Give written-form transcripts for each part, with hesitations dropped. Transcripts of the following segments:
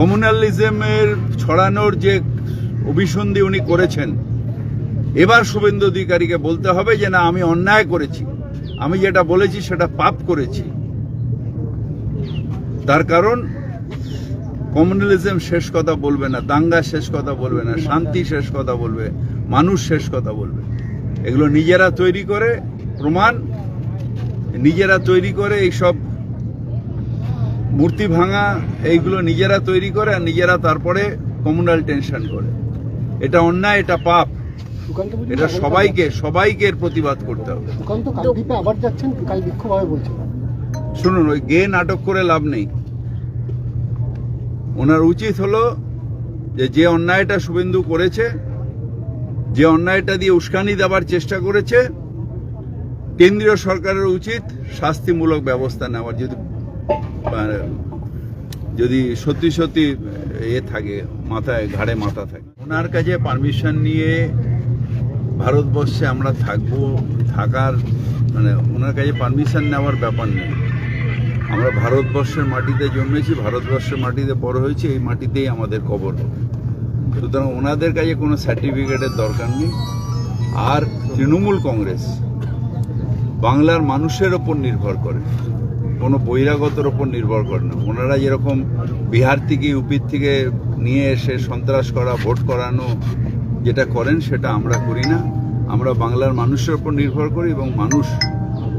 কমিউনালিজমের ছড়ানোর যে অভিসন্ধি উনি করেছেন, এবার শুভেন্দু অধিকারীকে বলতে হবে যে না, আমি অন্যায় করেছি, আমি যেটা বলেছি সেটা পাপ করেছি। তার কারণ কমিউনালিজম শেষ কথা বলবে না, দাঙ্গা শেষ কথা বলবে না, শান্তি শেষ কথা বলবে, মানুষ শেষ কথা বলবে। এগুলো নিজেরা তৈরি করে প্রমাণ, নিজেরা তৈরি করে এইসব মূর্তি ভাঙা, এইগুলো নিজেরা তৈরি করে আর নিজেরা তারপরে কমিউনাল টেনশন করে। এটা অন্যায়, এটা পাপ, এটা সবাইকে এর প্রতিবাদ করতে হবে। আবার যাচ্ছেন, কাল বিক্ষোভ হবে বলছেন। শুনুন, ওই গে নাটক করে লাভ নেই। ওনার উচিত হলো যে অন্যায়টা শুভেন্দু করেছে, যে অন্যায়টা দিয়ে উস্কানি দেওয়ার চেষ্টা করেছে, কেন্দ্রীয় সরকারের উচিত শাস্তিমূলক ব্যবস্থা নেওয়ার, যদি সত্যি সত্যি থাকে, মাথায় ঘাড়ে মাথা থাকে। ওনার কাছে পারমিশন নিয়ে ভারতবর্ষে আমরা থাকার ওনার কাছে পারমিশন নেওয়ার ব্যাপার নেই। আমরা ভারতবর্ষের মাটিতে জন্মেছি, ভারতবর্ষের মাটিতে বড় হয়েছি, এই মাটিতেই আমাদের কবর। সুতরাং ওনাদের কাছে কোনো সার্টিফিকেটের দরকার নেই। আর তৃণমূল কংগ্রেস বাংলার মানুষের ওপর নির্ভর করে, কোনো বহিরাগতের ওপর নির্ভর করে না। ওনারা যেরকম বিহার থেকে, ইউপির থেকে নিয়ে এসে সন্ত্রাস করা, ভোট করানো যেটা করেন, সেটা আমরা করি না। আমরা বাংলার মানুষের ওপর নির্ভর করি এবং মানুষ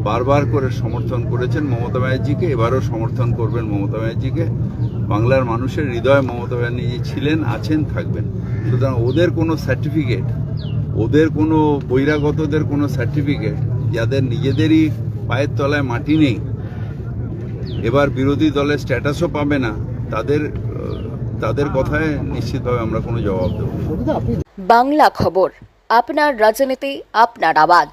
বারবার করে সমর্থন করেছেন মমতা ব্যানার্জিকে, এবারও সমর্থন করবেন মমতা ব্যানার্জিকে। বাংলার মানুষের হৃদয়ে মমতা ব্যানার্জি ছিলেন, আছেন, থাকবেন। সুতরাং ওদের কোনো সার্টিফিকেট, ওদের কোনো বহিরাগতদের কোনো সার্টিফিকেট, যাদের নিজেদেরই পায়ের তলায় মাটি নেই, এবার বিরোধী দলের স্ট্যাটাসও পাবে না, তাদের কথায় নিশ্চিতভাবে আমরা কোনো জবাব দেব। বাংলা খবর, আপনার রাজনীতি, আপনার আওয়াজ।